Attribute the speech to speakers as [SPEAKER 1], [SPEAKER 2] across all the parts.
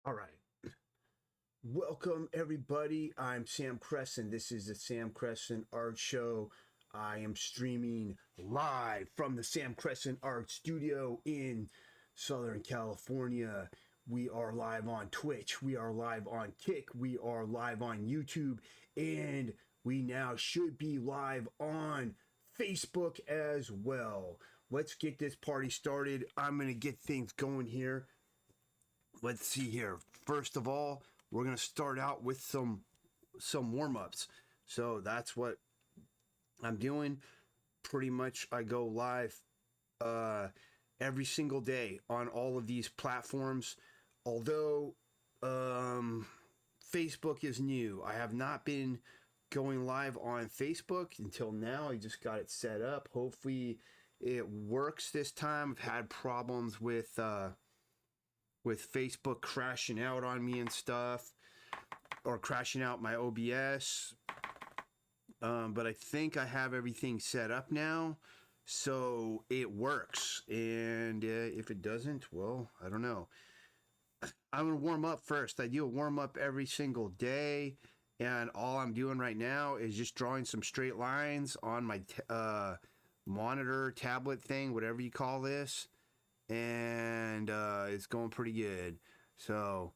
[SPEAKER 1] All right. Welcome, everybody. I'm Sam Crescent. This is the Sam Crescent Art Show. I am streaming live from the Sam Crescent Art Studio in Southern California. We are live on Twitch. We are live on Kick. We are live on YouTube. And we now should be live on Facebook as well. Let's get this party started. I'm going to get things going here. Let's see here. First of all, we're going to start out with some warm-ups. So that's what I'm doing. Pretty much I go live every single day on all of these platforms. Although Facebook is new. I have not been going live on Facebook until now. I just got it set up. Hopefully it works this time. I've had problems with Facebook crashing out on me and stuff, or crashing out my OBS. But I think I have everything set up now, so it works. And if it doesn't, well, I don't know. I'm going to warm up first. I do a warm up every single day, and all I'm doing right now is just drawing some straight lines on my monitor, tablet thing, whatever you call this. And it's going pretty good. So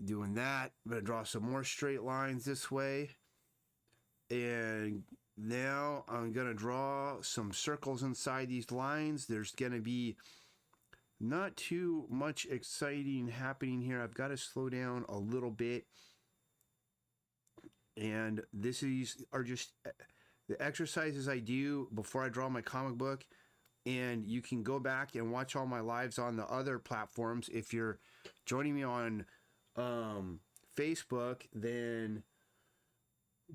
[SPEAKER 1] doing that, I'm gonna draw some more straight lines this way, and now I'm gonna draw some circles inside these lines. There's gonna be not too much exciting happening here. I've got to slow down a little bit, and these are just the exercises I do before I draw my comic book. And you can go back and watch all my lives on the other platforms. If you're joining me on Facebook, then,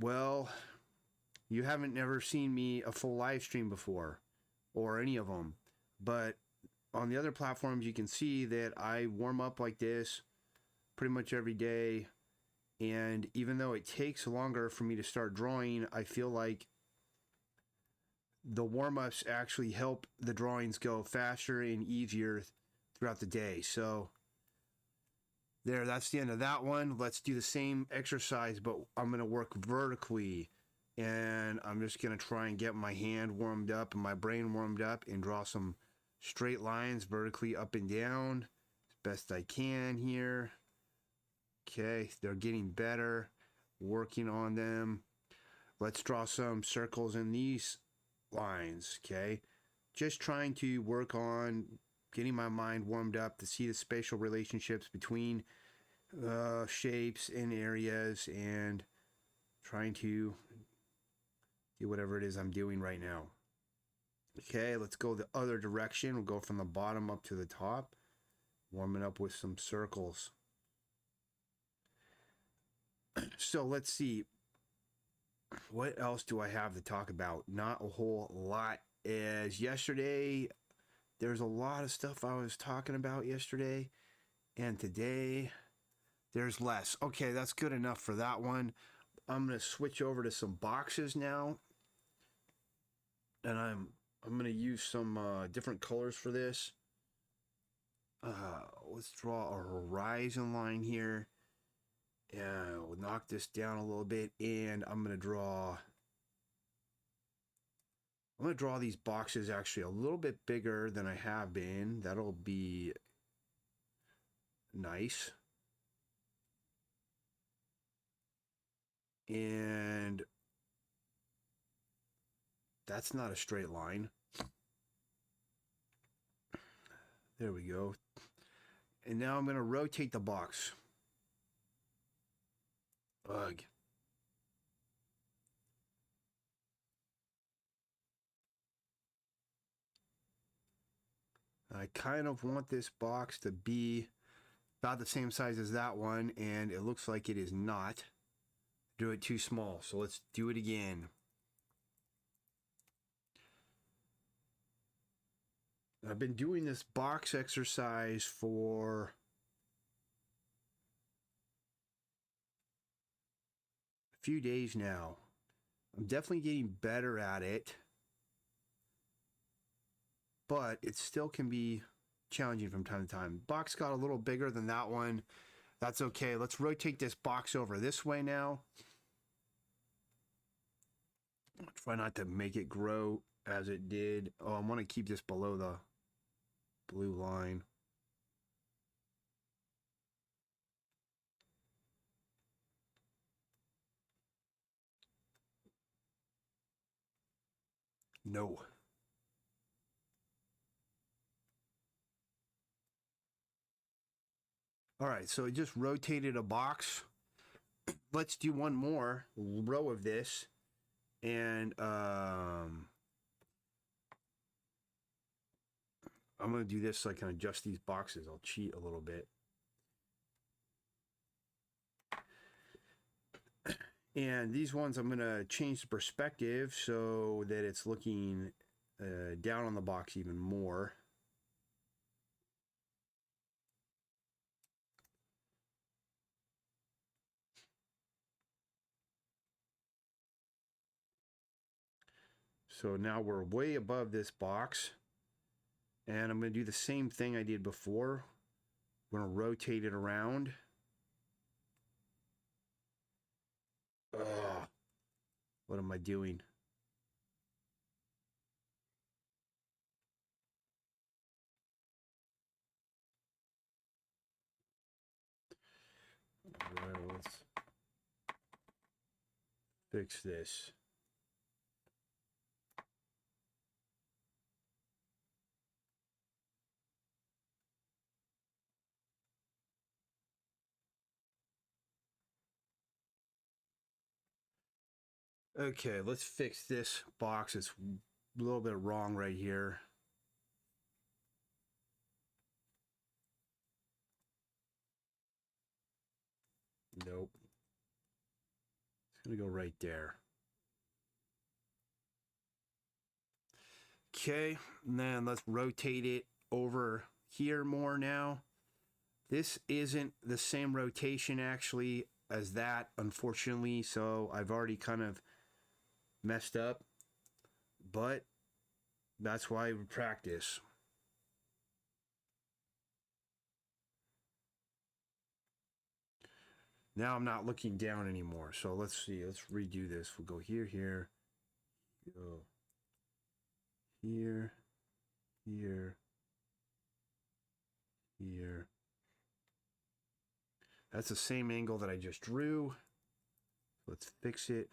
[SPEAKER 1] well, you haven't never seen me a full live stream before, or any of them. But on the other platforms, you can see that I warm up like this pretty much every day. And even though it takes longer for me to start drawing, I feel like the warm-ups actually help the drawings go faster and easier throughout the day. So there, that's the end of that one. Let's do the same exercise, but I'm going to work vertically, and I'm just going to try and get my hand warmed up and my brain warmed up and draw some straight lines vertically up and down as best I can here. Okay, they're getting better, working on them. Let's draw some circles in these lines. Okay, just trying to work on getting my mind warmed up to see the spatial relationships between shapes and areas, and trying to do whatever it is I'm doing right now. Okay, let's go the other direction. We'll go from the bottom up to the top, warming up with some circles. So let's see, what else do I have to talk about? Not a whole lot. As yesterday, there's a lot of stuff I was talking about yesterday, and today there's less. Okay, that's good enough for that one. I'm going to switch over to some boxes now, and I'm going to use some different colors for this. Let's draw a horizon line here. And we'll knock this down a little bit, and I'm going to draw these boxes actually a little bit bigger than I have been. That'll be nice. And that's not a straight line. There we go. And now I'm going to rotate the box. Ugh. I kind of want this box to be about the same size as that one, and it looks like it is not. Do it too small, so let's do it again. I've been doing this box exercise for a few days now. I'm definitely getting better at it, but it still can be challenging from time to time. Box got a little bigger than that one. That's okay. Let's rotate this box over this way now. Try not to make it grow as it did. Oh, I want to keep this below the blue line. No. All right, so it just rotated a box. Let's do one more row of this. And I'm going to do this so I can adjust these boxes. I'll cheat a little bit. And these ones, I'm going to change the perspective so that it's looking down on the box even more. So now we're way above this box. And I'm going to do the same thing I did before. I'm going to rotate it around. Ugh. What am I doing? All right, let's fix this. Okay, let's fix this box. It's a little bit wrong right here. Nope. It's going to go right there. Okay, and then let's rotate it over here more now. This isn't the same rotation actually as that, unfortunately, so I've already kind of messed up, but that's why we practice. Now I'm not looking down anymore, so let's see, let's redo this. We'll go here, here, go here, here, here. That's the same angle that I just drew. Let's fix it.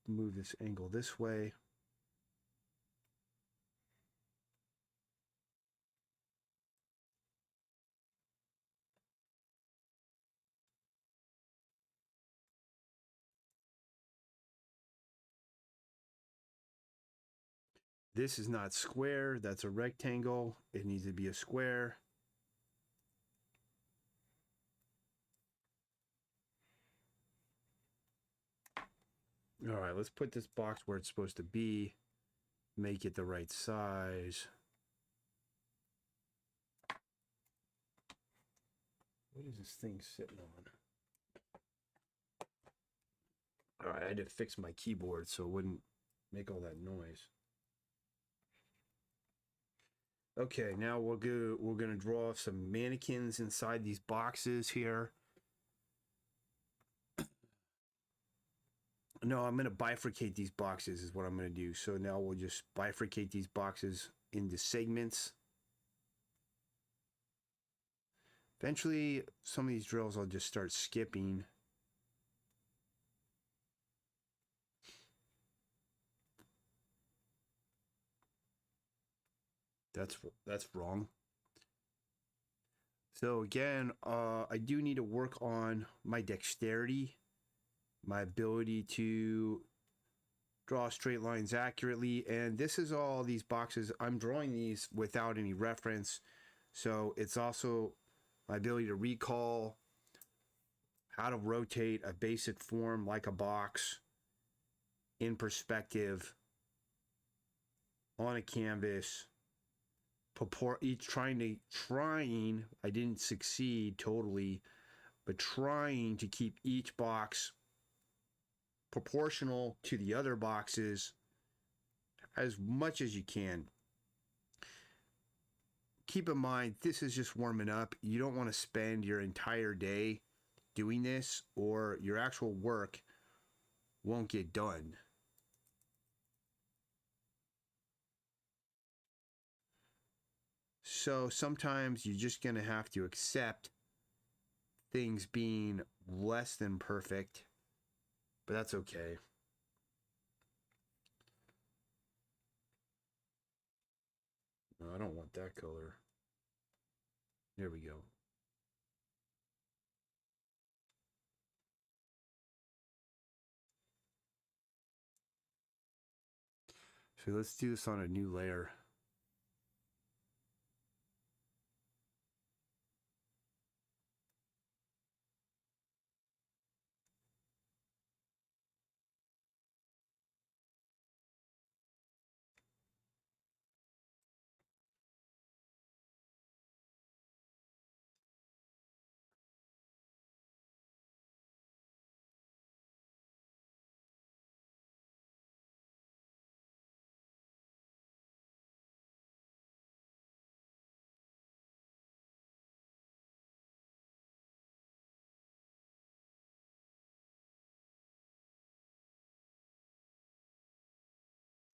[SPEAKER 1] Move this angle this way. This is not square, that's a rectangle. It needs to be a square. All right, let's put this box where it's supposed to be. Make it the right size. What is this thing sitting on? All right, I had to fix my keyboard so it wouldn't make all that noise. Okay, now we're gonna draw some mannequins inside these boxes here. No, I'm gonna bifurcate these boxes is what I'm gonna do. So now we'll just bifurcate these boxes into segments. Eventually, some of these drills I'll just start skipping. That's wrong. So again, I do need to work on my dexterity, my ability to draw straight lines accurately. And this is all these boxes. I'm drawing these without any reference. So it's also my ability to recall how to rotate a basic form like a box in perspective on a canvas. Trying, I didn't succeed totally, but trying to keep each box proportional to the other boxes as much as you can. keep in mind, this is just warming up. You don't want to spend your entire day doing this, or your actual work won't get done. So sometimes you're just going to have to accept things being less than perfect, but that's okay. No, I don't want that color. There we go. So let's do this on a new layer.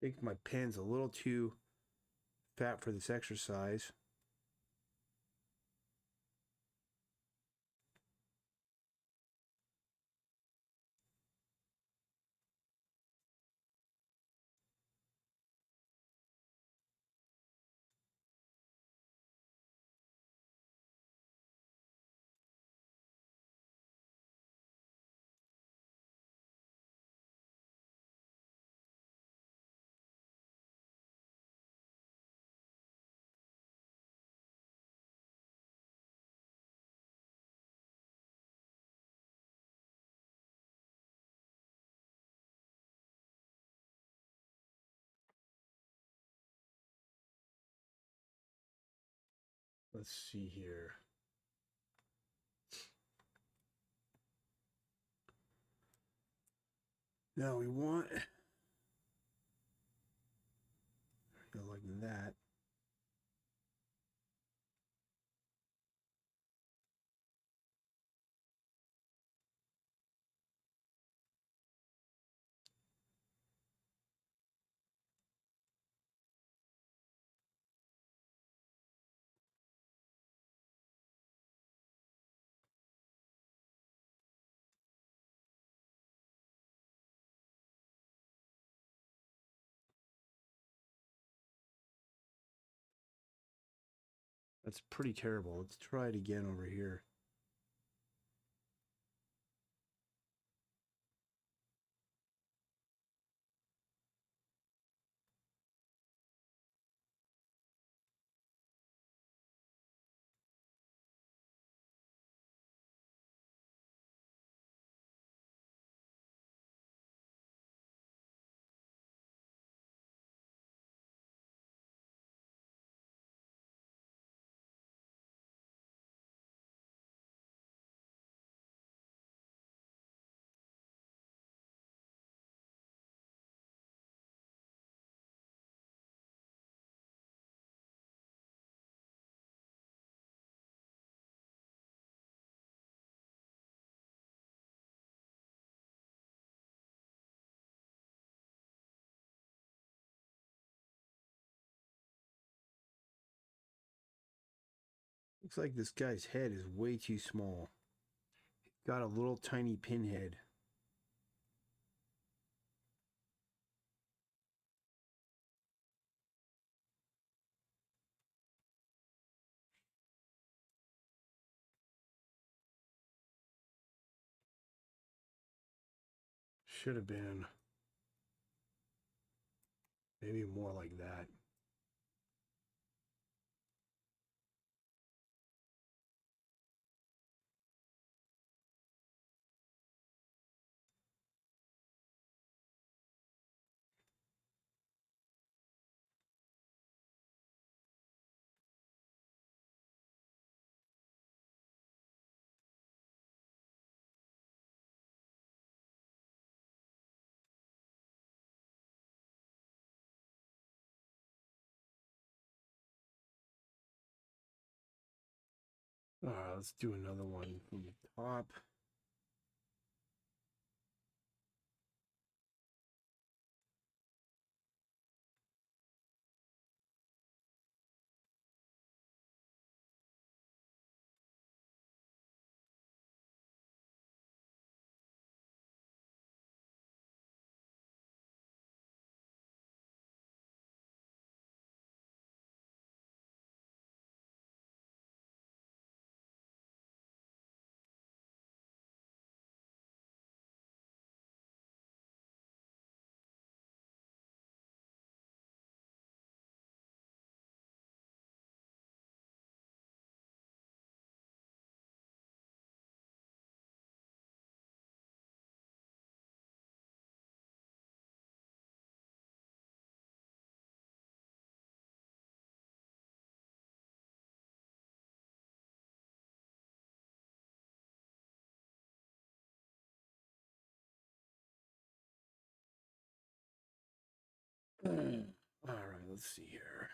[SPEAKER 1] I think my pen's a little too fat for this exercise. Let's see here. Now we want go like that. That's pretty terrible. Let's try it again over here. Looks like this guy's head is way too small. Got a little tiny pinhead. Should have been maybe more like that. Let's do another one from the top. All right, let's see here.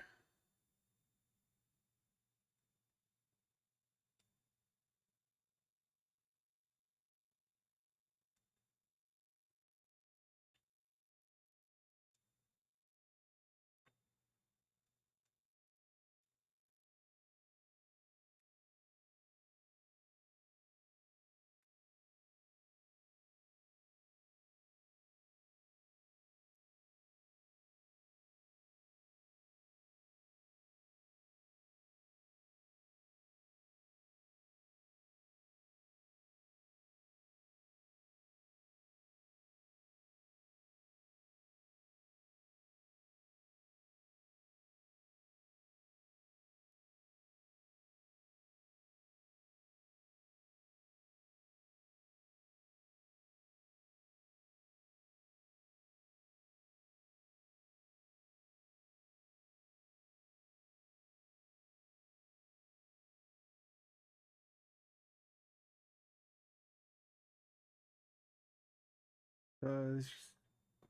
[SPEAKER 1] It's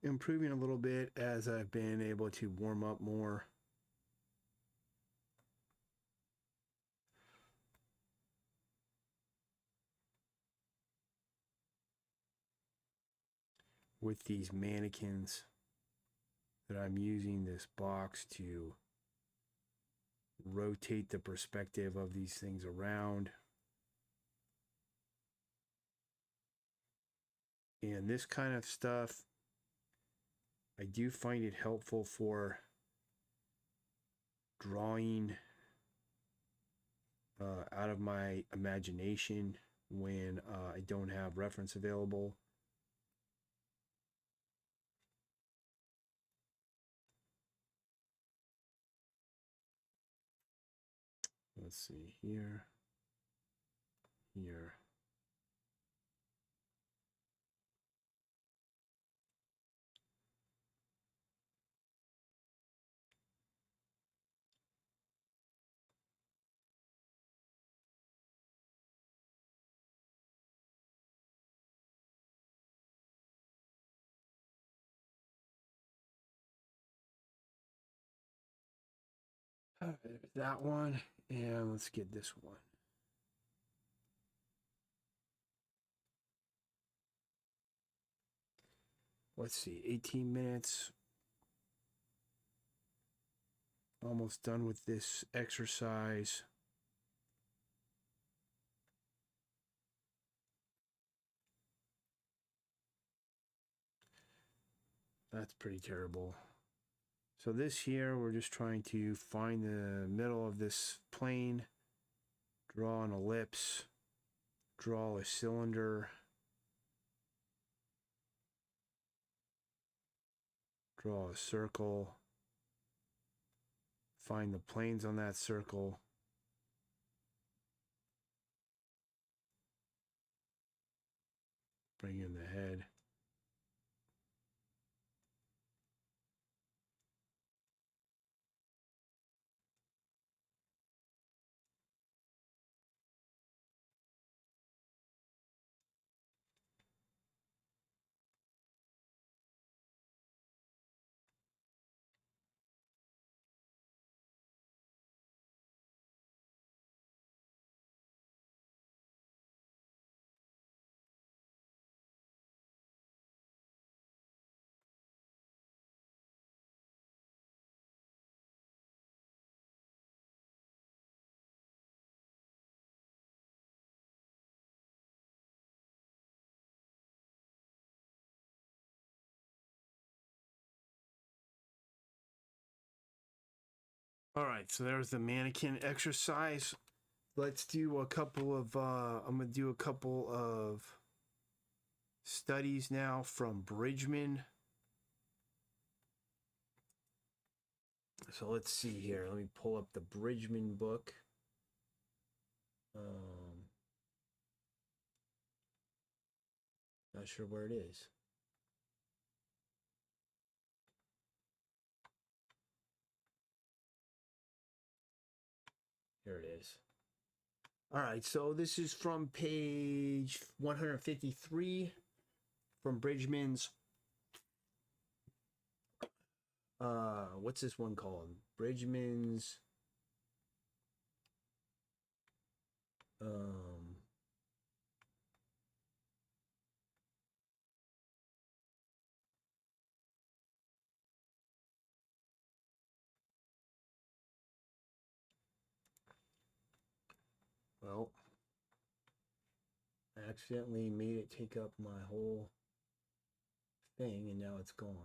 [SPEAKER 1] improving a little bit as I've been able to warm up more. With these mannequins that I'm using this box to rotate the perspective of these things around. And this kind of stuff, I do find it helpful for drawing out of my imagination when I don't have reference available. Let's see here, here. There's that one, and let's get this one. Let's see, 18 minutes. Almost done with this exercise. That's pretty terrible. So this here, we're just trying to find the middle of this plane, draw an ellipse, draw a cylinder, draw a circle, find the planes on that circle, bring in the head. All right, so there's the mannequin exercise. Let's do a couple of, I'm going to do a couple of studies now from Bridgman. So let's see here. Let me pull up the Bridgman book. Not sure where it is. Here it is. All right, so this is from page 153 from Bridgman's. What's this one called? Bridgman's. Well, I accidentally made it take up my whole thing, and now it's gone.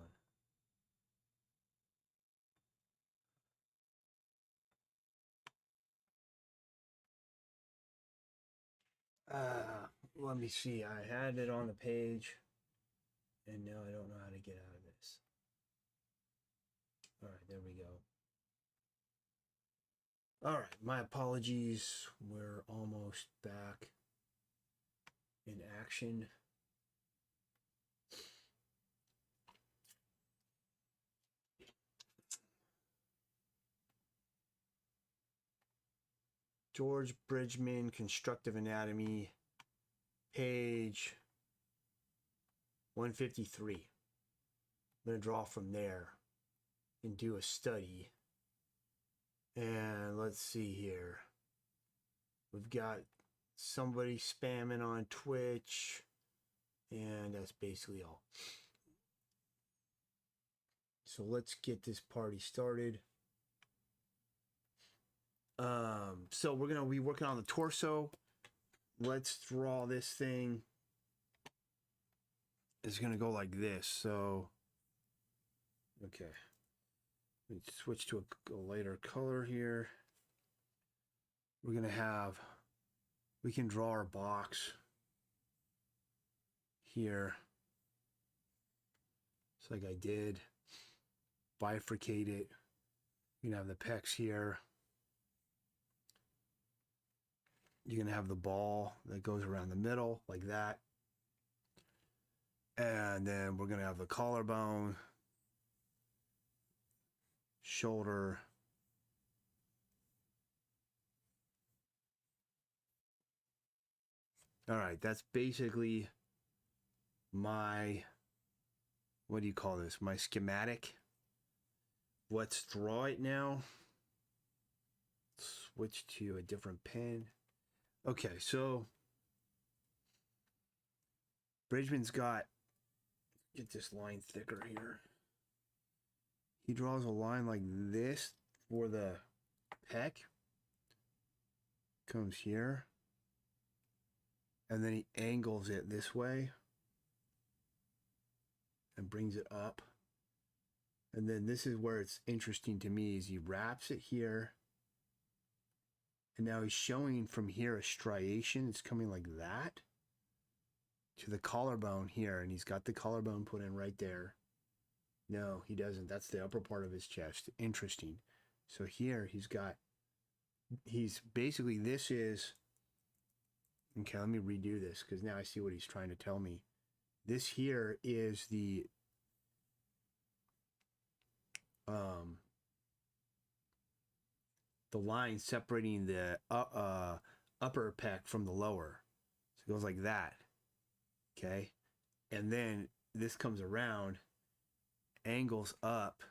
[SPEAKER 1] Let me see. I had it on the page, and now I don't know how to get out of this. All right, there we go. All right, my apologies. We're almost back in action. George Bridgman, Constructive Anatomy, page 153. I'm going to draw from there and do a study. And let's see here. We've got somebody spamming on Twitch, and that's basically all. So let's get this party started. So we're gonna be working on the torso. Let's draw this thing. It's gonna go like this. So, okay. Let's switch to a lighter color here. We're gonna have, we can draw our box here. Just like I did. Bifurcate it. You can have the pecs here. You're going to have the ball that goes around the middle like that. And then we're going to have the collarbone, shoulder, all right, that's basically my, what do you call this? My schematic. Let's draw it now. Switch to a different pen. Okay, so Bridgman's got, get this line thicker here. He draws a line like this for the pec. Comes here. And then he angles it this way. And brings it up. And then this is where it's interesting to me is he wraps it here. And now he's showing from here a striation. It's coming like that to the collarbone here. And he's got the collarbone put in right there. No, he doesn't. That's the upper part of his chest. Interesting. So here he's basically, this is, okay, let me redo this because now I see what he's trying to tell me. This here is the line separating the upper pec from the lower. So it goes like that. Okay. And then this comes around, angles up.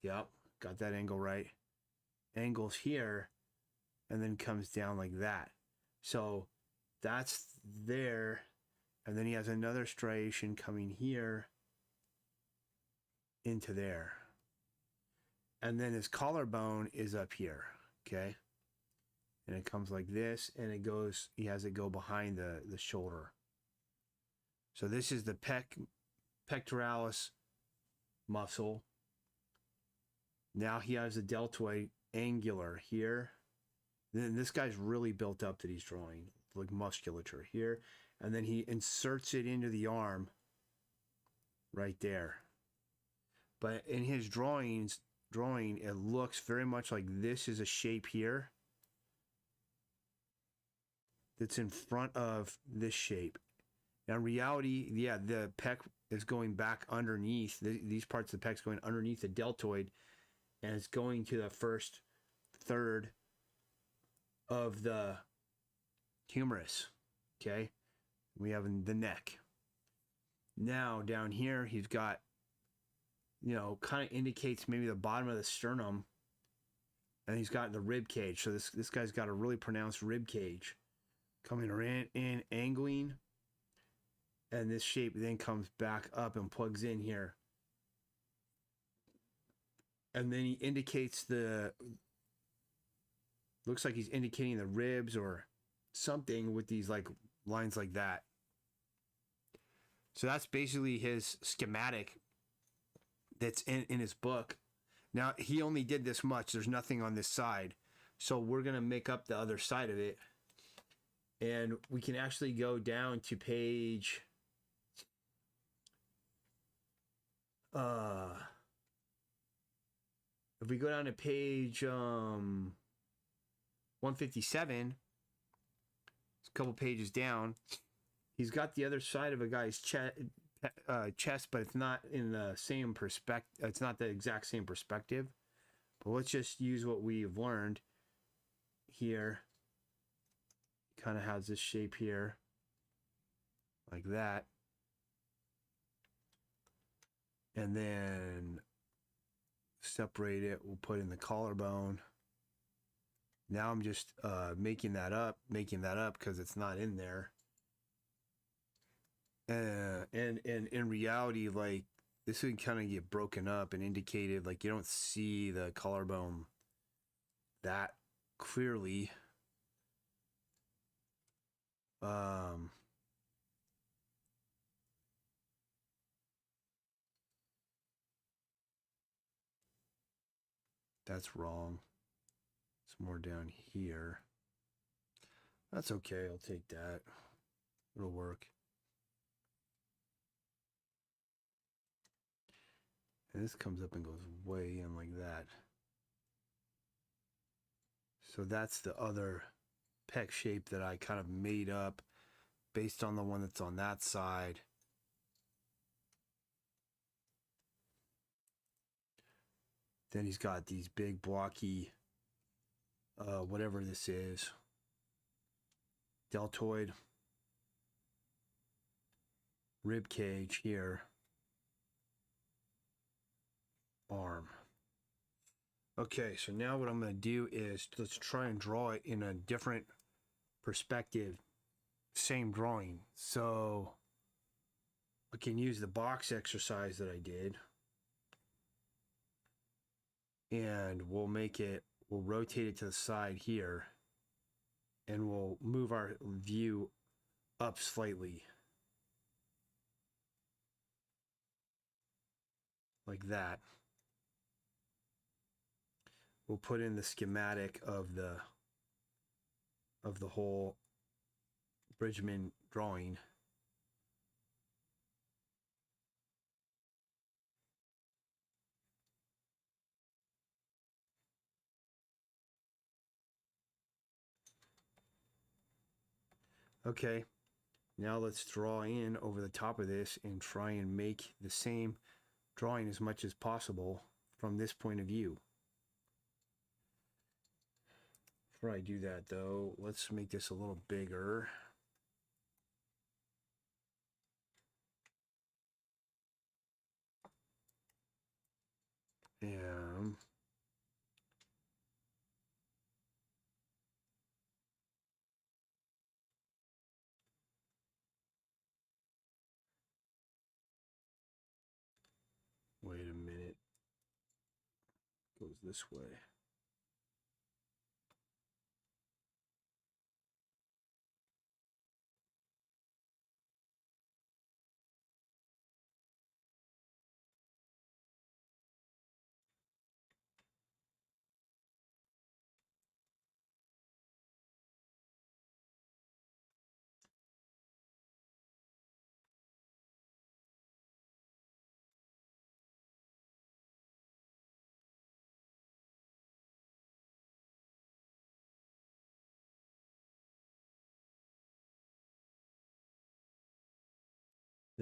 [SPEAKER 1] Yep. Got that angle right. Angles here and then comes down like that. So that's there. And then he has another striation coming here into there. And then his collarbone is up here, okay? And it comes like this, and it goes, he has it go behind the shoulder. So this is the pectoralis muscle, Now he has a deltoid angular here. Then this guy's really built up that he's drawing, like musculature here. And then he inserts it into the arm right there. But in his drawing, it looks very much like this is a shape here that's in front of this shape. Now, in reality, yeah, the pec is going back underneath. These parts of the pec's going underneath the deltoid, and it's going to the first third of the humerus. Okay, we have the neck. Now down here, he's got, you know, kind of indicates maybe the bottom of the sternum, and he's got the rib cage. So this guy's got a really pronounced rib cage coming around and angling, and this shape then comes back up and plugs in here. And then he indicates looks like he's indicating the ribs or something with these like lines like that. So that's basically his schematic that's in his book. Now, he only did this much. There's nothing on this side. So we're going to make up the other side of it. And we can actually go down to page... if we go down to page 157, it's a couple pages down, he's got the other side of a guy's chest, but it's not in the same perspective. It's not the exact same perspective. But let's just use what we've learned here. Kind of has this shape here, like that. And then separate it. We'll put in the collarbone. Now I'm just making that up because it's not in there. And in reality, like, this would kind of get broken up and indicated, like, you don't see the collarbone that clearly. That's wrong. It's more down here. That's okay. I'll take that. It'll work. And this comes up and goes way in like that. So that's the other pec shape that I kind of made up based on the one that's on that side. Then he's got these big blocky, whatever this is, deltoid, rib cage here, arm. Okay, so now what I'm going to do is let's try and draw it in a different perspective, same drawing. So I can use the box exercise that I did, and we'll rotate it to the side here, and we'll move our view up slightly, like that. We'll put in the schematic of the whole Bridgman drawing. Okay, now let's draw in over the top of this and try and make the same drawing as much as possible from this point of view. Before I do that though, let's make this a little bigger. And wait a minute. Goes this way.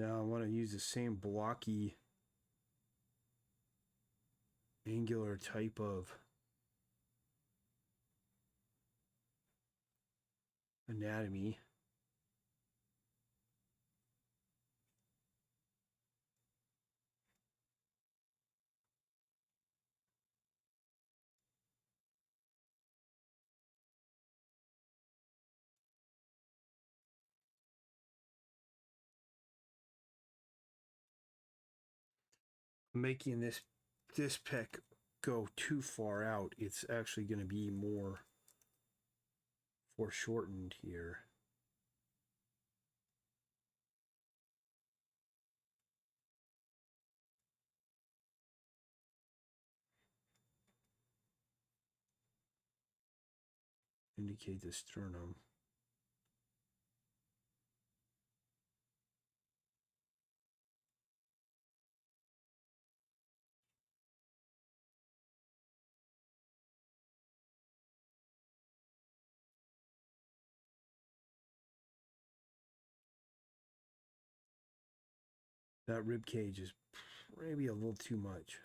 [SPEAKER 1] Now I want to use the same blocky, angular type of anatomy. Making this pec go too far out, it's actually going to be more foreshortened here. Indicate the sternum. That rib cage is maybe a little too much.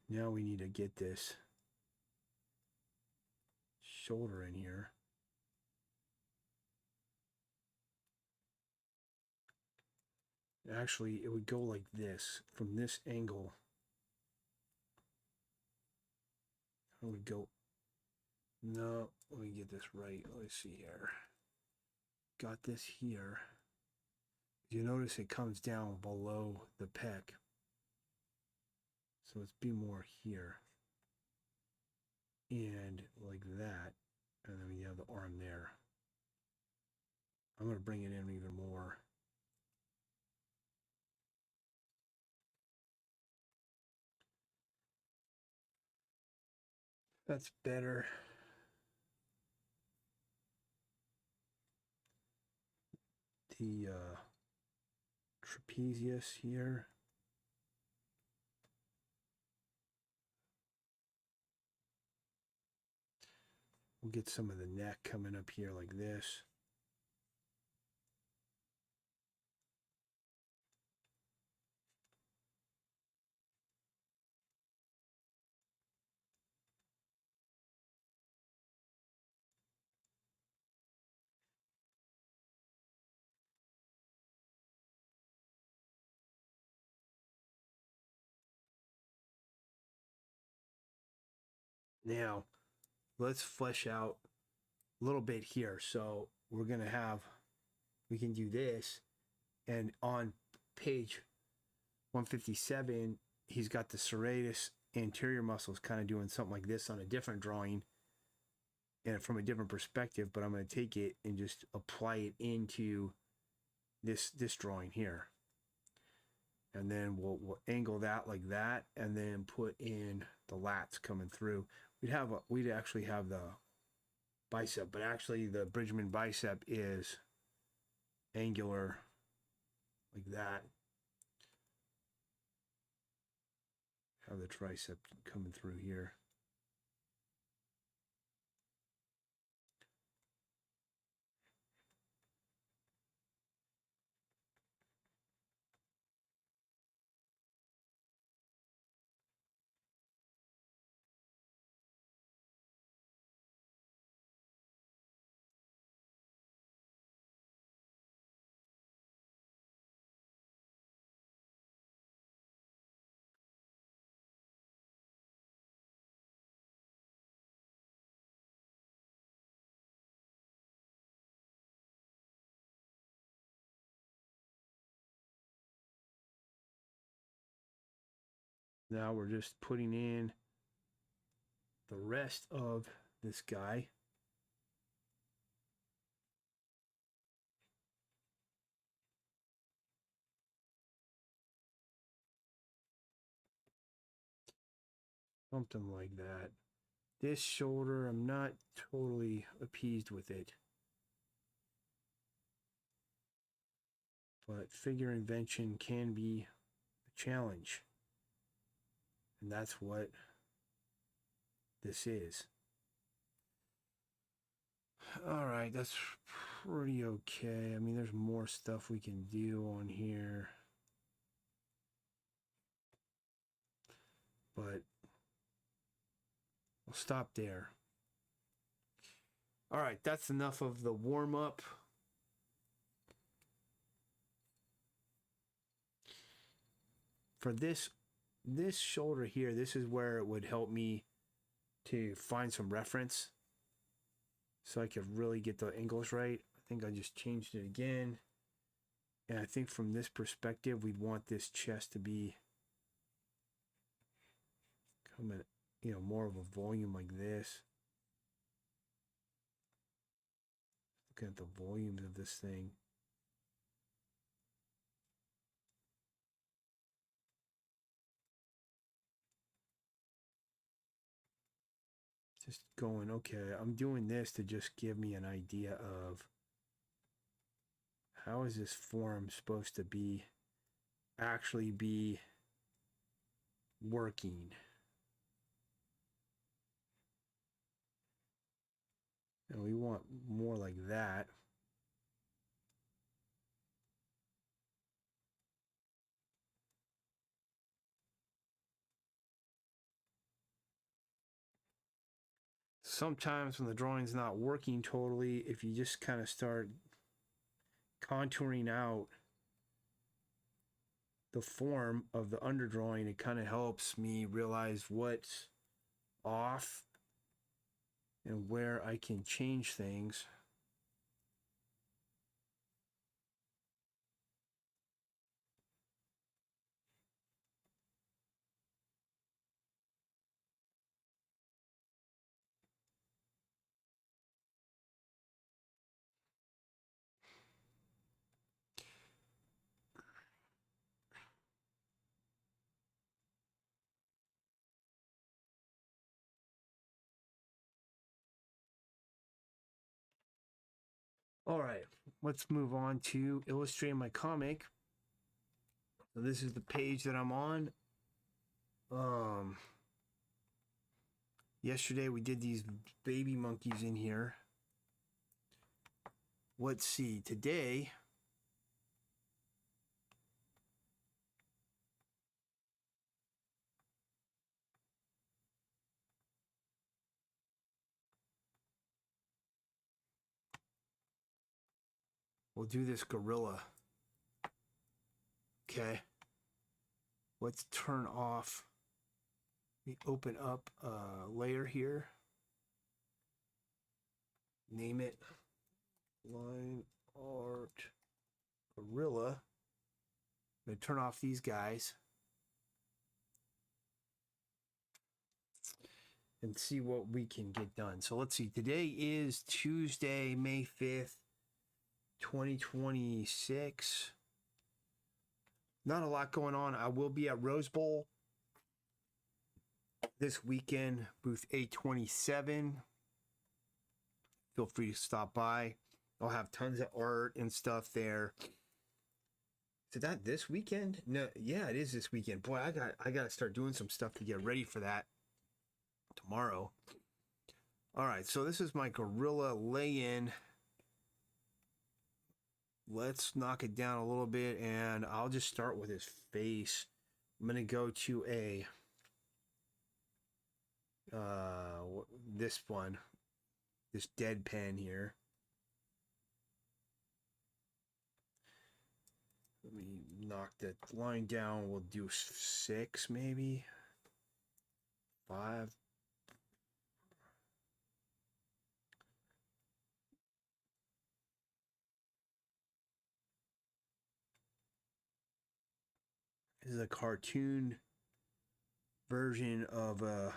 [SPEAKER 1] Now we need to get this shoulder in here. Actually, it would go like this from this angle. It would go. No, let me get this right. Let me see here. Got this here. You notice it comes down below the pec. So let's be more here. And like that. And then we have the arm there. I'm going to bring it in even more. That's better. The trapezius here. We'll get some of the neck coming up here like this. Now, let's flesh out a little bit here. So we're going to have, we can do this. And on page 157, he's got the serratus anterior muscles kind of doing something like this on a different drawing and from a different perspective, but I'm going to take it and just apply it into this drawing here. And then we'll angle that like that, and then put in the lats coming through. We'd actually have the bicep, but actually the Bridgman bicep is angular like that. Have the tricep coming through here. Now we're just putting in the rest of this guy. Something like that. This shoulder, I'm not totally appeased with it. But figure invention can be a challenge. And that's what this is. All right, that's pretty okay. I mean, there's more stuff we can do on here. But I'll stop there. All right, that's enough of the warm-up. For this shoulder here, this is where it would help me to find some reference so I could really get the angles right. I think I just changed it again. And I think from this perspective, we'd want this chest to be coming, you know, more of a volume like this. Looking at the volumes of this thing. Just going, okay, I'm doing this to just give me an idea of how is this form supposed to be actually be working. And we want more like that. Sometimes when the drawing's not working totally, if you just kind of start contouring out the form of the underdrawing, it kind of helps me realize what's off and where I can change things. All right, let's move on to illustrating my comic. So this is the page that I'm on. Yesterday we did these baby monkeys in here. Let's see, today we'll do this gorilla. Okay. Let's turn off. We open up a layer here. Name it line art gorilla. I'm going to turn off these guys and see what we can get done. So let's see. Today is Tuesday, May 5th, 2026. Not a lot going on. I will be at Rose Bowl this weekend, booth 827. Feel free to stop by. I'll have tons of art and stuff there. Is that this weekend? No, yeah, it is this weekend. Boy, I got to start doing some stuff to get ready for that tomorrow. All right, so this is my gorilla lay-in. Let's knock it down a little bit, and I'll just start with his face. I'm going to go to a this one, this dead pen here. Let me knock that line down. We'll do 6 maybe. 5. This is a cartoon version of a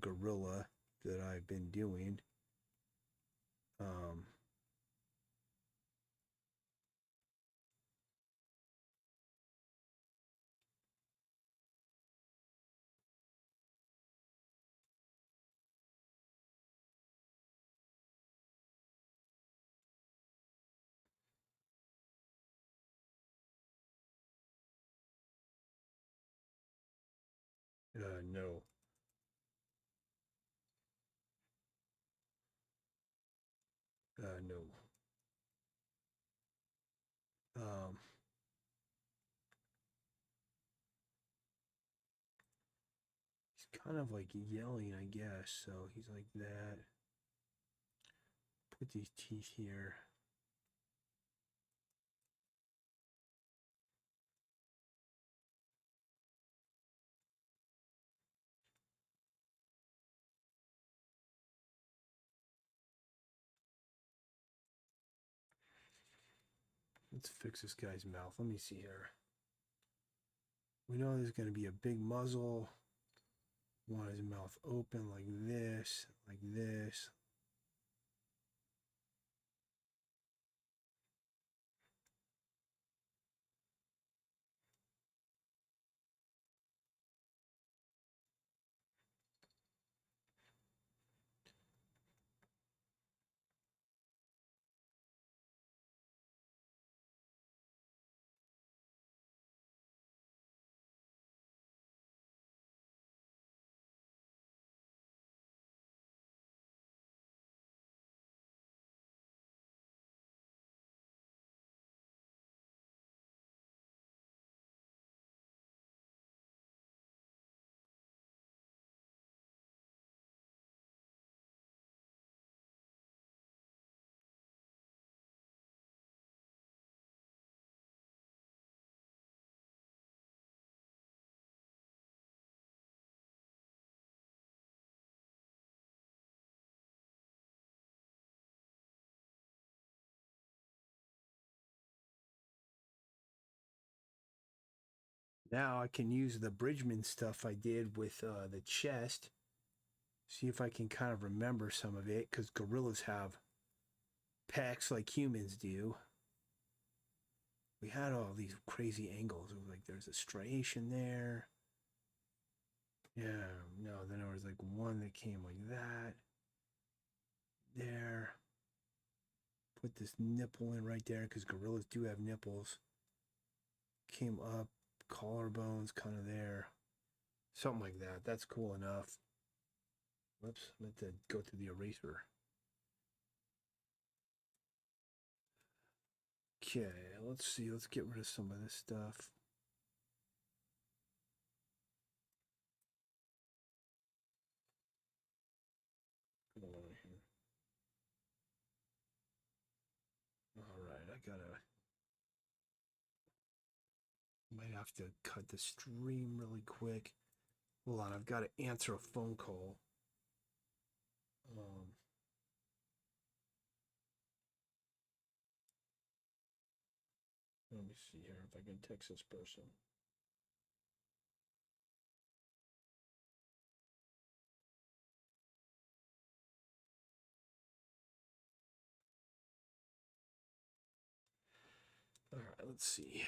[SPEAKER 1] gorilla that I've been doing. No. kind of like yelling, I guess. So he's like that. Put these teeth here. Let's fix this guy's mouth. Let me see here. We know there's going to be a big muzzle. Want his mouth open like this, like this. Now I can use the Bridgman stuff I did with the chest. See if I can kind of remember some of it, because gorillas have packs like humans do. We had all these crazy angles. It was like there's a striation there. Yeah, no, then there was like one that came like that. There. Put this nipple in right there, because gorillas do have nipples. Came up, collarbones kind of there. Something like that. That's cool enough. Whoops, I meant to go to the eraser. Okay, let's see. Let's get rid of some of this stuff. Come on here. All right, I gotta. Might have to cut the stream really quick. Hold on, I've got to answer a phone call. Let me see here if I can text this person. All right, let's see.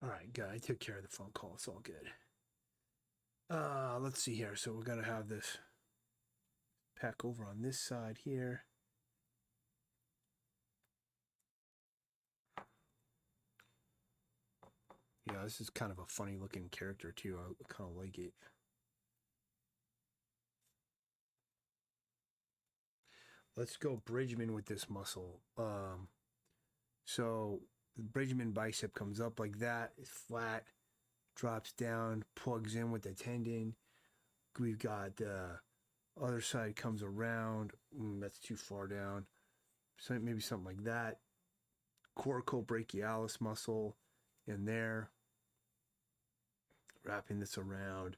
[SPEAKER 1] All right, good. I took care of the phone call. It's all good. Let's see here. So we're gonna have this pack over on this side here. Yeah, this is kind of a funny looking character too. I kind of like it. Let's go Bridgman with this muscle. So the Bridgman bicep comes up like that. It's flat, drops down, plugs in with the tendon. We've got the other side comes around. That's too far down. So maybe something like that. Coracobrachialis muscle in there. Wrapping this around.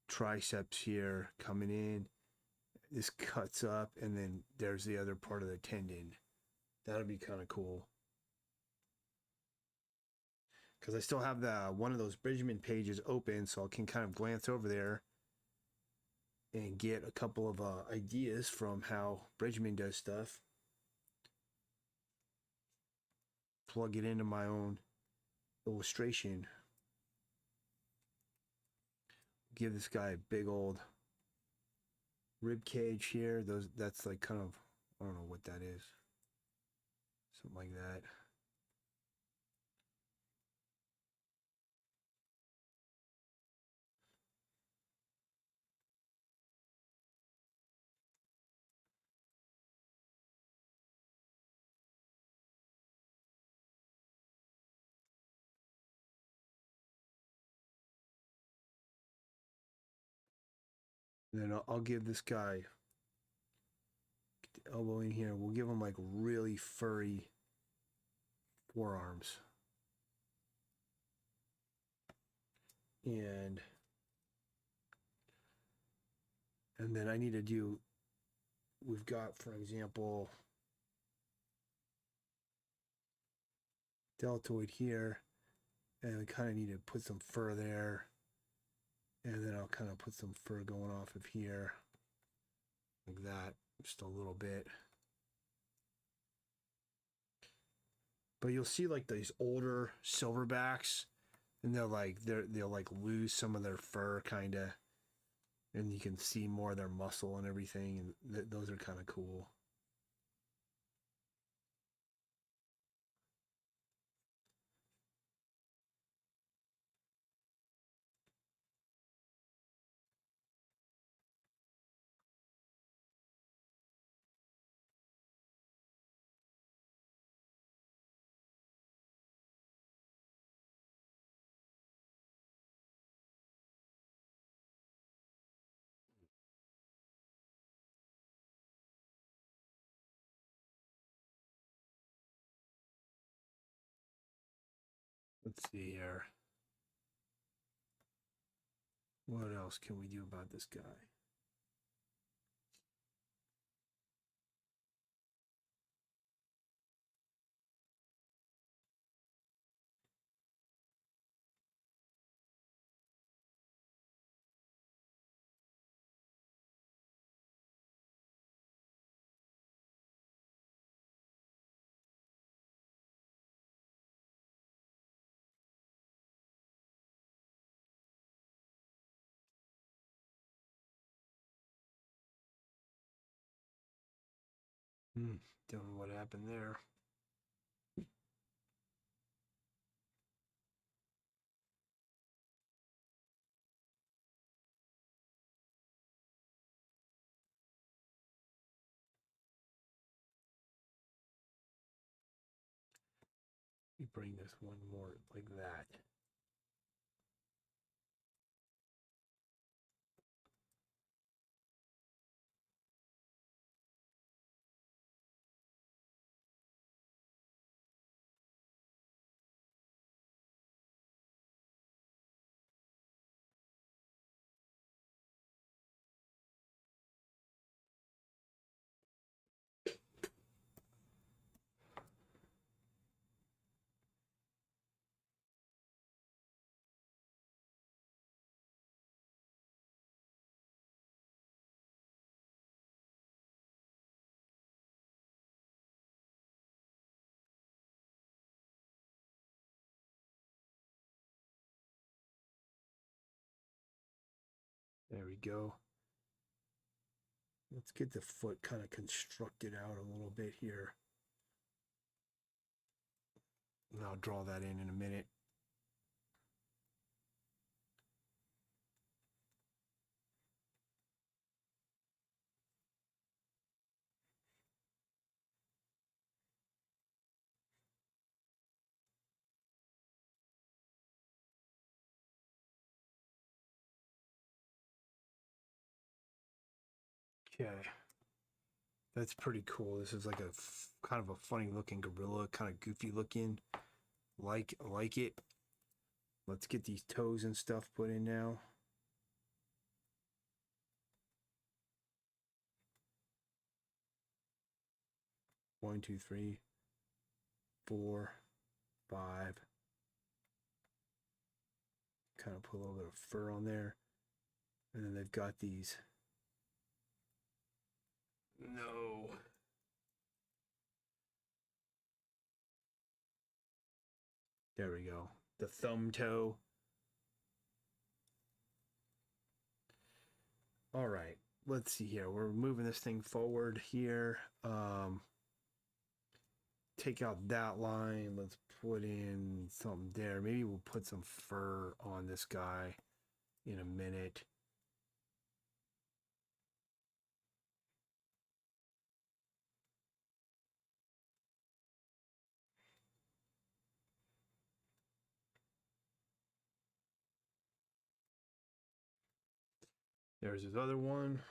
[SPEAKER 1] Triceps here coming in. This cuts up, and then there's the other part of the tendon. That'll be kind of cool. Because I still have the one of those Bridgman pages open, so I can kind of glance over there and get a couple of ideas from how Bridgman does stuff. Plug it into my own illustration. Give this guy a big old rib cage here. That's like kind of, I don't know what that is. Something like that. And then I'll give this guy, get the elbow in here. We'll give him like really furry forearms. And then I need to do, we've got, for example, deltoid here, and we kind of need to put some fur there, and then I'll kind of put some fur going off of here, like that, just a little bit. But you'll see like these older silverbacks, and they'll like lose some of their fur, kind of, and you can see more of their muscle and everything, and those are kind of cool. Let's see here. What else can we do about this guy? Don't know what happened there. We bring this one more like that. There we go. Let's get the foot kind of constructed out a little bit here. And I'll draw that in a minute. Okay. That's pretty cool. This is like a kind of a funny looking gorilla, kind of goofy looking. Like it. Let's get these toes and stuff put in now. One, two, three, 4, 5. Kind of put a little bit of fur on there. And then they've got these. No. There we go. The thumb toe. All right. Let's see here. We're moving this thing forward here. Take out that line. Let's put in something there. Maybe we'll put some fur on this guy in a minute. There's his other one.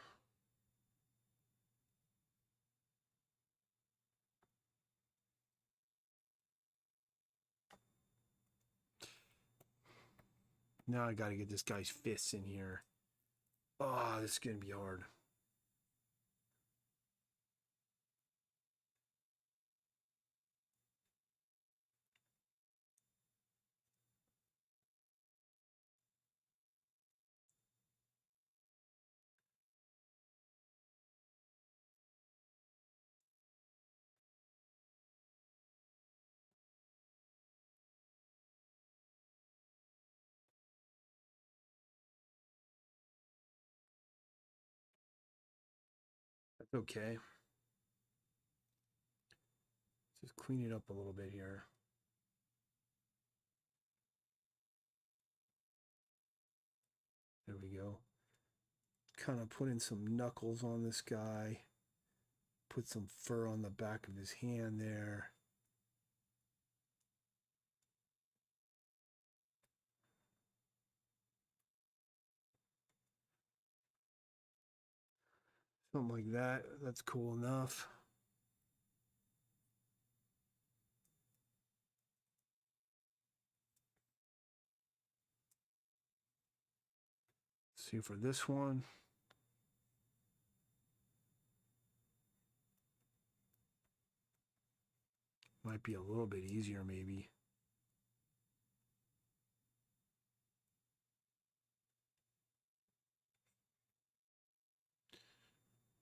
[SPEAKER 1] Now I got to get this guy's fists in here. Oh, this is going to be hard. That's okay. Just clean it up a little bit here. There we go. Kind of put in some knuckles on this guy. Put some fur on the back of his hand there. Something like that. That's cool enough. See for this one. Might be a little bit easier maybe.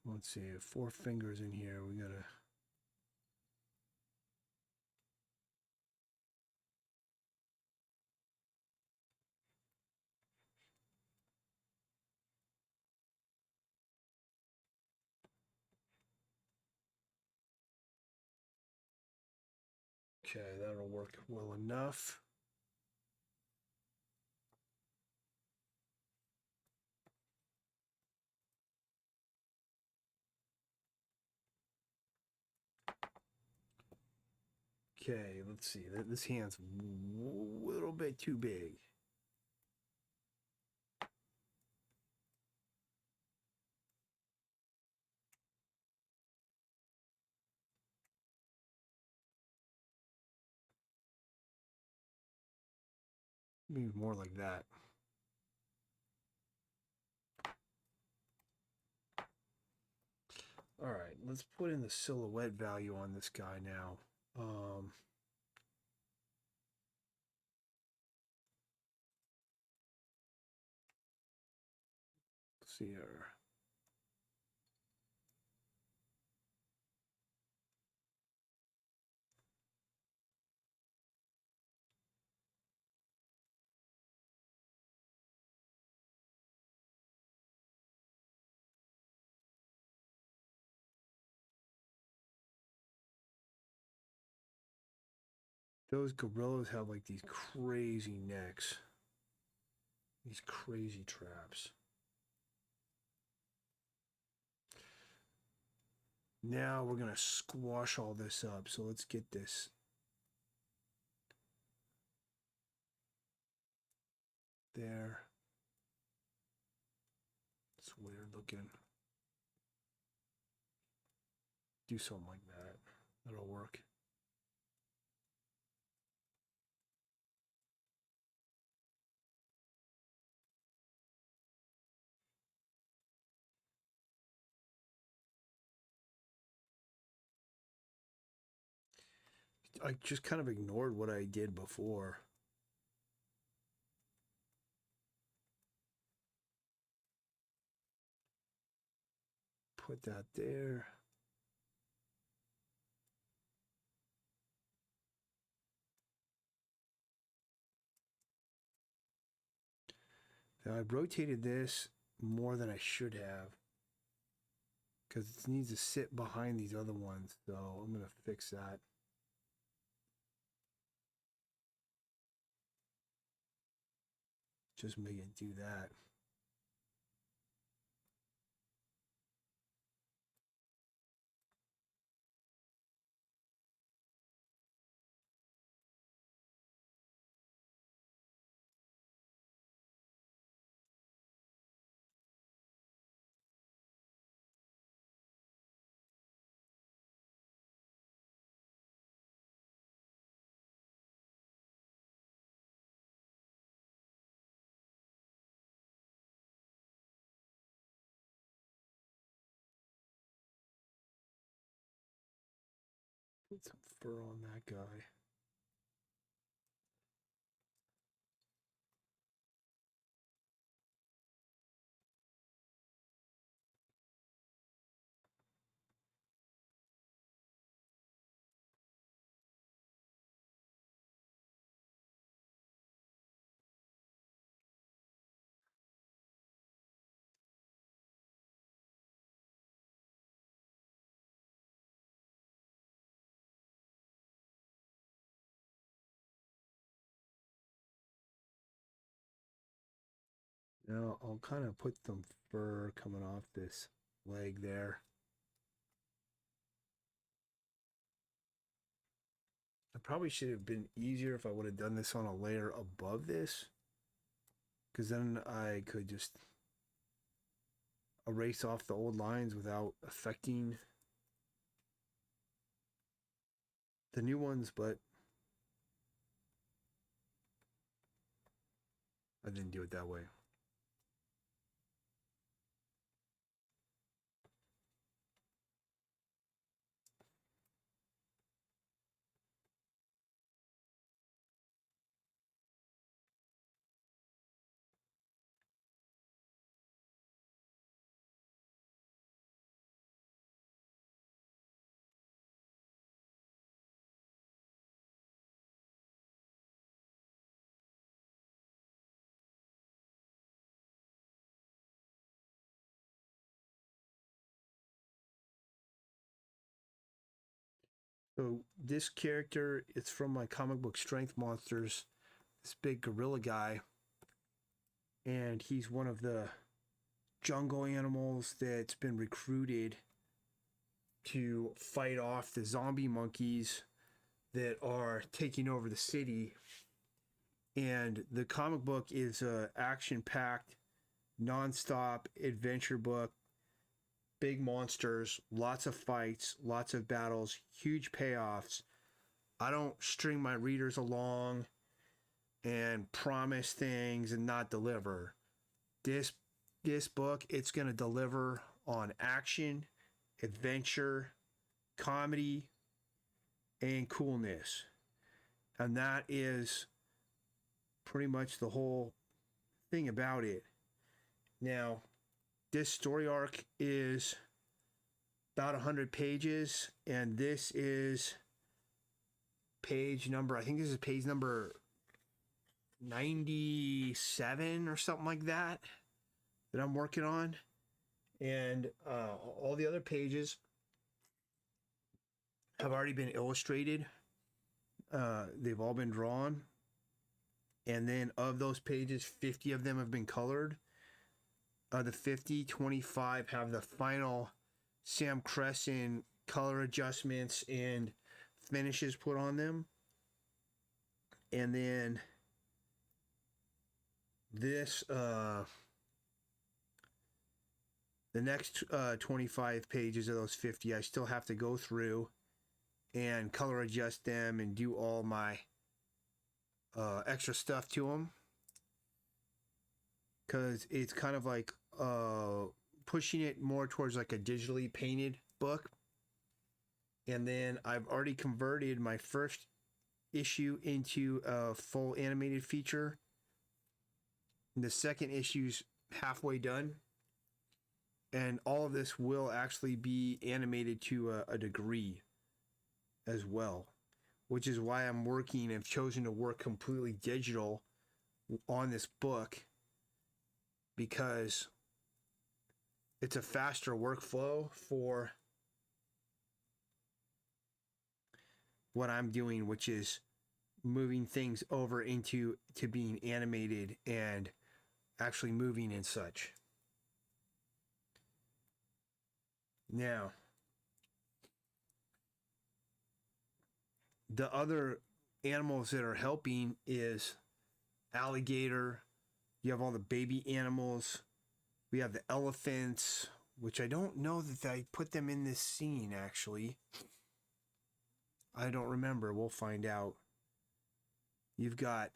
[SPEAKER 1] Let's see, 4 fingers in here. We gotta. Okay, that'll work well enough. Okay, let's see. This hand's a little bit too big. Maybe more like that. All right, let's put in the silhouette value on this guy now. Let's see here. Those gorillas have like these crazy necks, these crazy traps. Now we're gonna squash all this up. So let's get this. There. It's weird looking. Do something like that. That'll work. I just kind of ignored what I did before. Put that there. Now I rotated this more than I should have because it needs to sit behind these other ones. So I'm going to fix that. Just make it do that. Put some fur on that guy. Now I'll kind of put some fur coming off this leg there. It probably should have been easier if I would have done this on a layer above this, because then I could just erase off the old lines without affecting the new ones, but I didn't do it that way. So this character, it's from my comic book Strength Monsters, this big gorilla guy, and he's one of the jungle animals that's been recruited to fight off the zombie monkeys that are taking over the city. And the comic book is a action-packed, non-stop adventure book. Big monsters, lots of fights, lots of battles, huge payoffs. I don't string my readers along and promise things and not deliver. This book, it's going to deliver on action, adventure, comedy, and coolness. And that is pretty much the whole thing about it. Now, this story arc is about 100 pages, and this is page number, I think this is page number 97 or something like that I'm working on. And all the other pages have already been illustrated. They've all been drawn. And then of those pages, 50 of them have been colored. The 50, 25 have the final Sam Crescent color adjustments and finishes put on them. And then this, the next 25 pages of those 50, I still have to go through and color adjust them and do all my extra stuff to them, because it's kind of like pushing it more towards like a digitally painted book. And then I've already converted my first issue into a full animated feature. The second issue's halfway done, and all of this will actually be animated to a degree as well, which is why I'm working and chosen to work completely digital on this book, because it's a faster workflow for what I'm doing, which is moving things over into being animated and actually moving and such. Now, the other animals that are helping is alligator. You have all the baby animals. We have the elephants, which I don't know that I put them in this scene, actually. I don't remember. We'll find out. You've got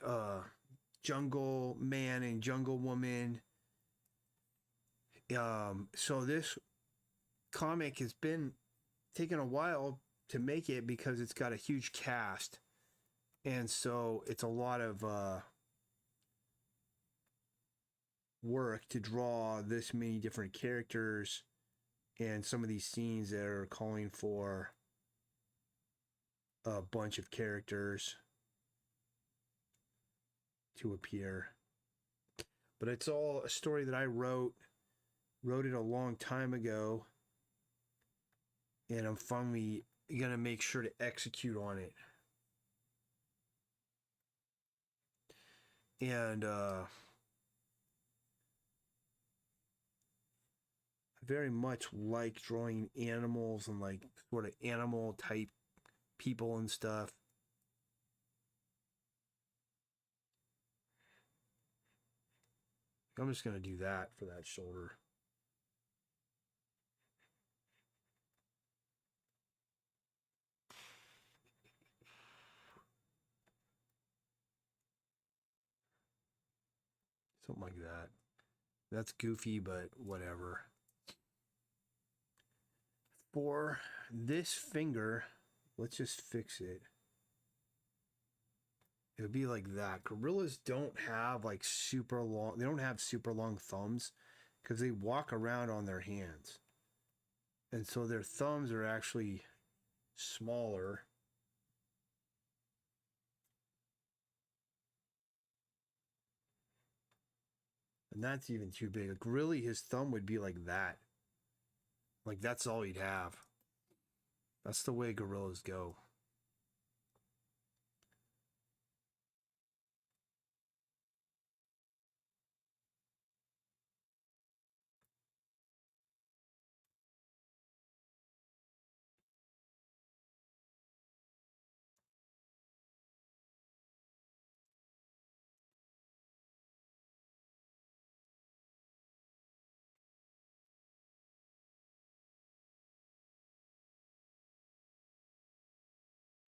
[SPEAKER 1] Jungle Man and Jungle Woman. So this comic has been taking a while to make it because it's got a huge cast, and so it's a lot of work to draw this many different characters and some of these scenes that are calling for a bunch of characters to appear. But it's all a story that I wrote it a long time ago, and I'm finally gonna make sure to execute on it. And I very much like drawing animals and like sort of animal type people and stuff. I'm just gonna do that for that shoulder. Something like that. That's goofy, but whatever. For this finger, let's just fix it. It would be like that. Gorillas don't have like super long, they don't have super long thumbs because they walk around on their hands. And so their thumbs are actually smaller. And that's even too big. Like really, his thumb would be like that. Like that's all he'd have. That's the way gorillas go.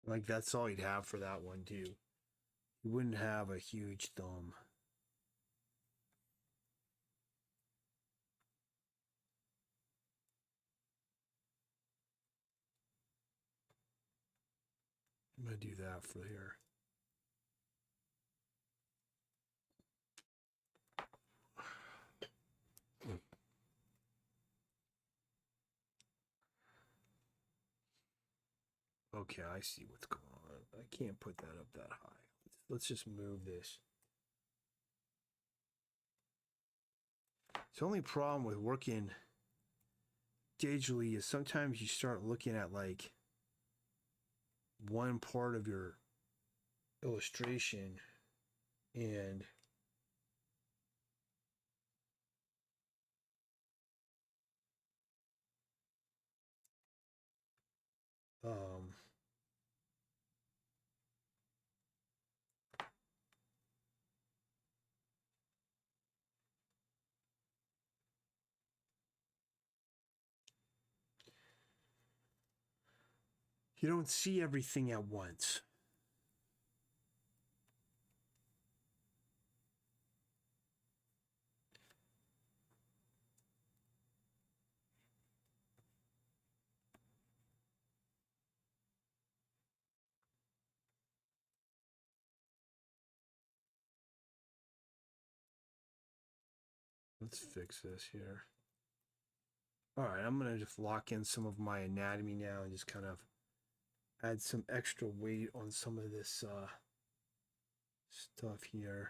[SPEAKER 1] Like that's all he'd have for that one too. He wouldn't have a huge thumb. I'm gonna do that for here. Okay, I see what's going on. I can't put that up that high. Let's just move this. The only problem with working digitally is sometimes you start looking at like one part of your illustration and um you don't see everything at once. Let's fix this here. All right, I'm gonna just lock in some of my anatomy now and just kind of add some extra weight on some of this stuff here.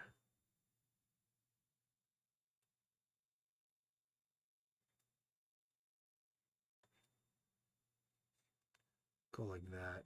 [SPEAKER 1] Go like that.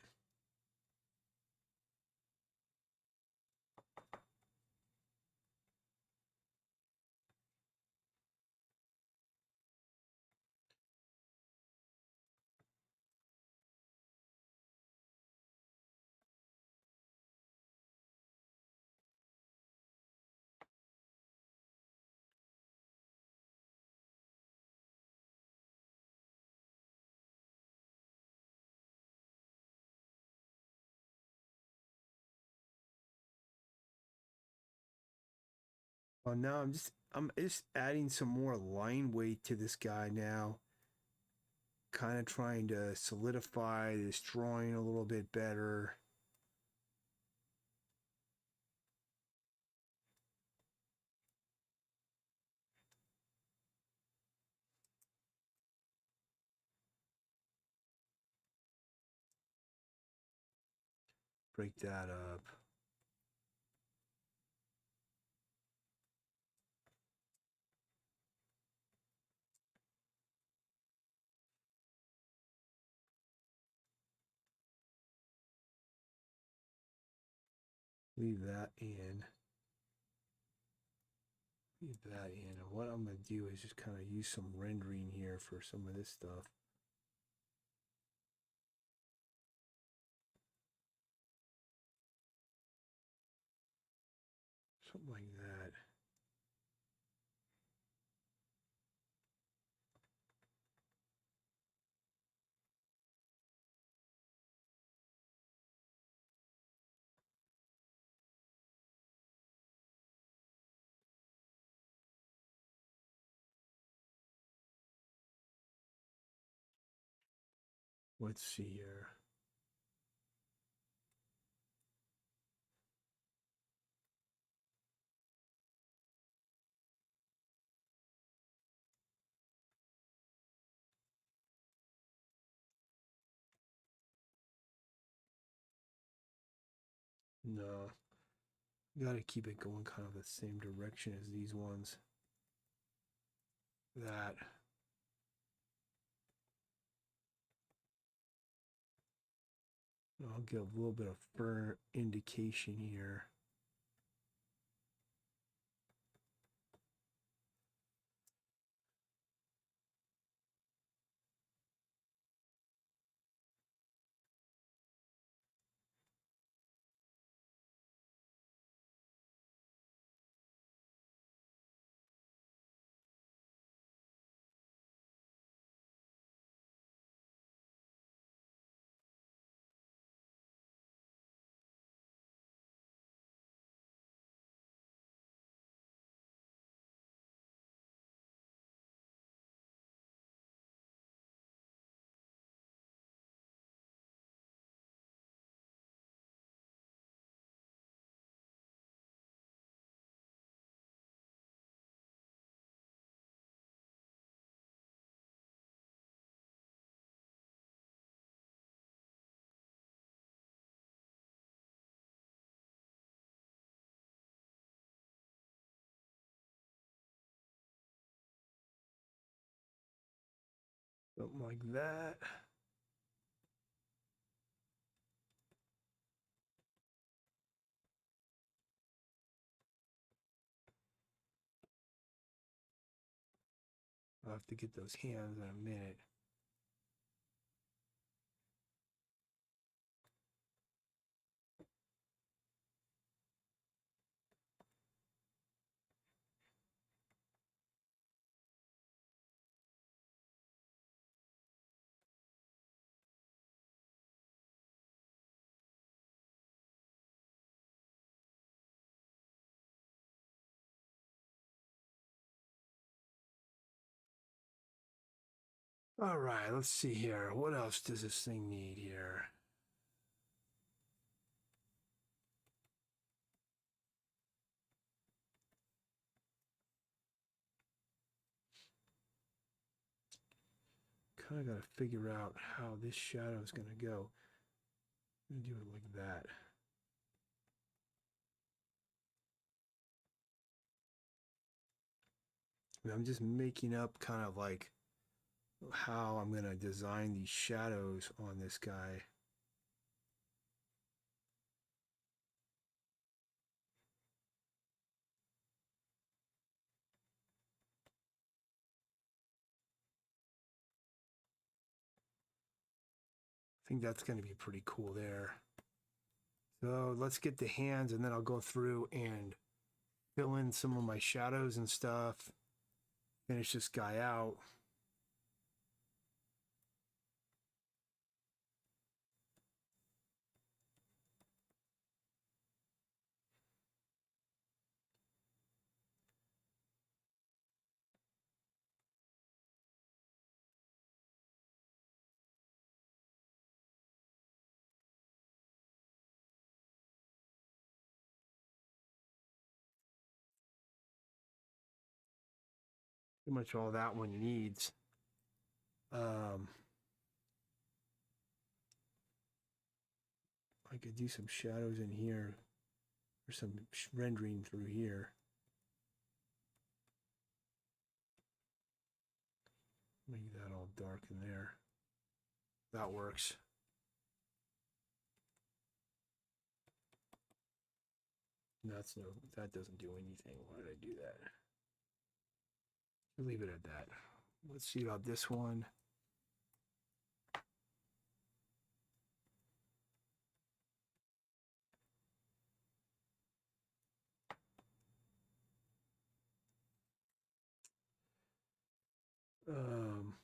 [SPEAKER 1] Well, now I'm just adding some more line weight to this guy now, kind of trying to solidify this drawing a little bit better. Break that up. Leave that in. Leave that in. And what I'm going to do is just kind of use some rendering here for some of this stuff. Something like that. Let's see here. No. Got to keep it going kind of the same direction as these ones. That. I'll give a little bit of burn indication here. Something like that. I'll have to get those hands in a minute. All right, let's see here. What else does this thing need here? Kind of got to figure out how this shadow is going to go. I'm going to do it like that. I'm just making up kind of like how I'm going to design these shadows on this guy. I think that's going to be pretty cool there. So let's get the hands, and then I'll go through and fill in some of my shadows and stuff. Finish this guy out. pretty much all that one needs. I could do some shadows in here or some rendering through here. Make that all dark in there. That works. That doesn't do anything. Why did I do that? Leave it at that. Let's see about this one. Um,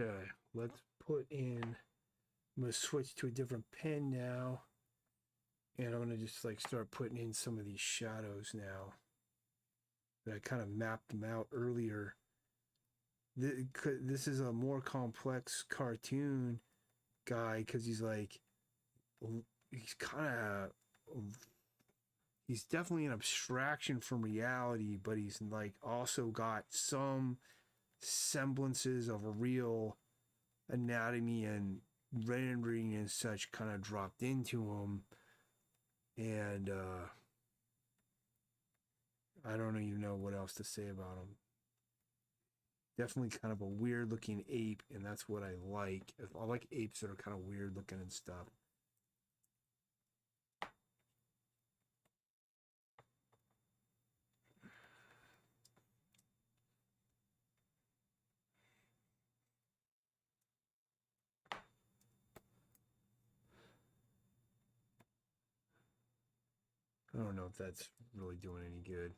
[SPEAKER 1] okay, let's put in, I'm going to switch to a different pen now. And I'm going to just like start putting in some of these shadows now. That I kind of mapped them out earlier. This is a more complex cartoon guy because he's like, he's kind of, he's definitely an abstraction from reality, but he's like also got some semblances of a real anatomy and rendering and such kind of dropped into him. And I don't even know what else to say about him. Definitely kind of a weird looking ape, and that's what I like. I like apes that are kind of weird looking and stuff. I don't know if that's really doing any good.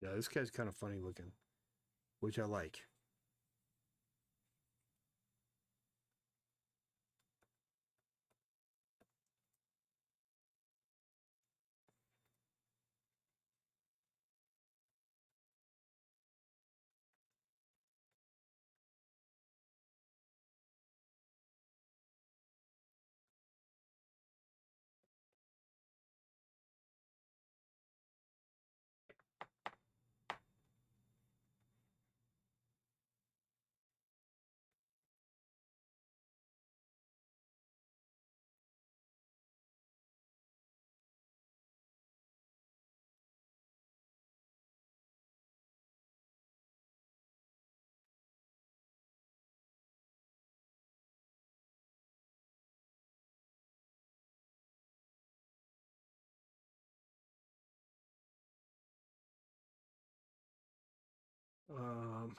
[SPEAKER 1] Yeah, this guy's kind of funny looking, which I like. Um,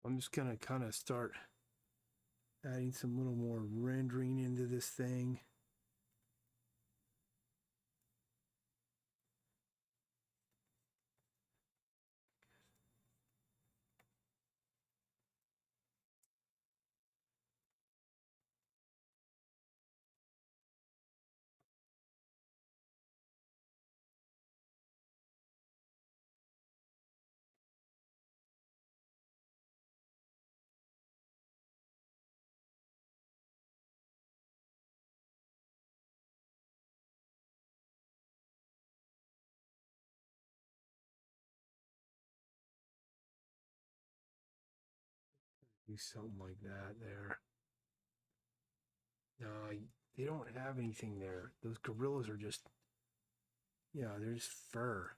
[SPEAKER 1] I'm just gonna kind of start adding some little more rendering into this thing. Do something like that there. No, they don't have anything there. Those gorillas are just, yeah, they're just fur.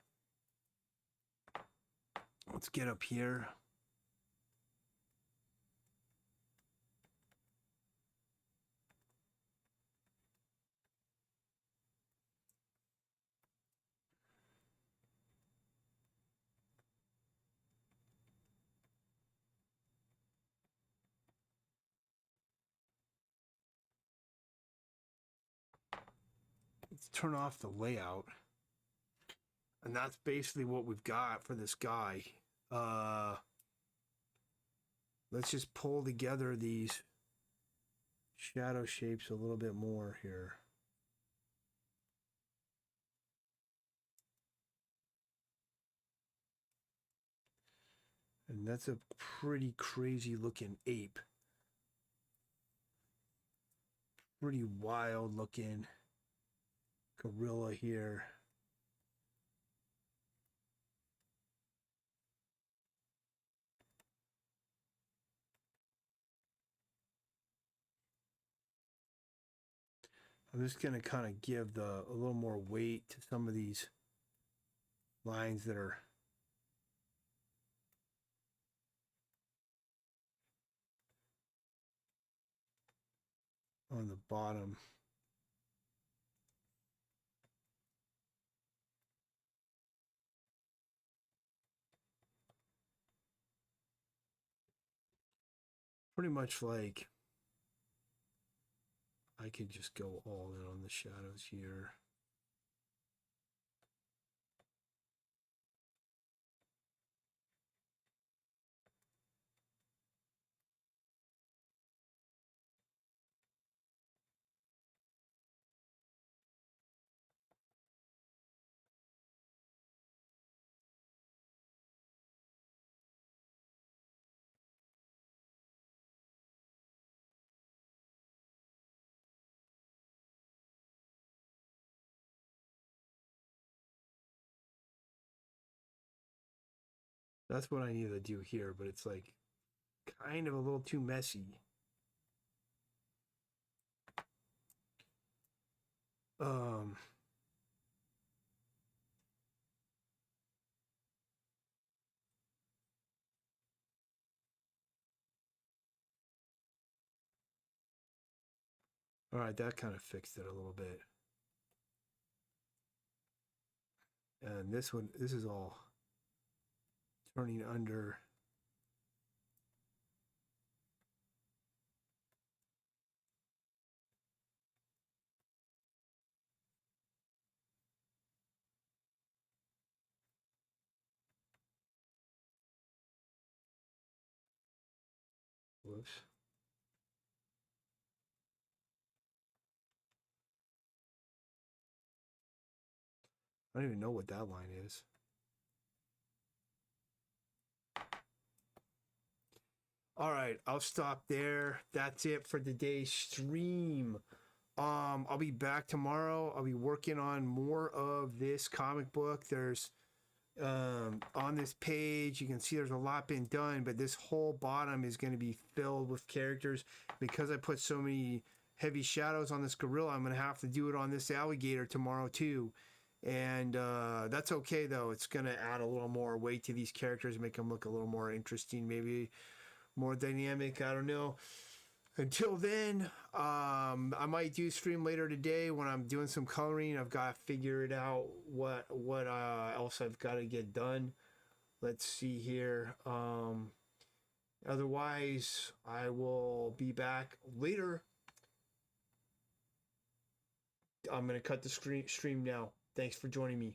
[SPEAKER 1] Let's get up here. Let's turn off the layout. And that's basically what we've got for this guy. Let's just pull together these shadow shapes a little bit more here. And that's a pretty crazy looking ape. Pretty wild looking gorilla here. I'm just going to kind of give a little more weight to some of these lines that are on the bottom. Pretty much like I could just go all in on the shadows here. That's what I need to do here, but it's like kind of a little too messy. Um, all right, that kind of fixed it a little bit. And this one, this is all turning under. Whoops. I don't even know what that line is. All right, I'll stop there. That's it for today's stream. I'll be back tomorrow. I'll be working on more of this comic book. There's on this page, you can see there's a lot been done, but this whole bottom is going to be filled with characters. Because I put so many heavy shadows on this gorilla, I'm going to have to do it on this alligator tomorrow too. And that's okay though. It's going to add a little more weight to these characters, make them look a little more interesting, maybe more dynamic. I don't know. Until then, I might do stream later today when I'm doing some coloring. I've got to figure it out what else I've got to get done. Let's see here.
[SPEAKER 2] Otherwise, I will be back later. I'm going to cut the stream now. Thanks for joining me.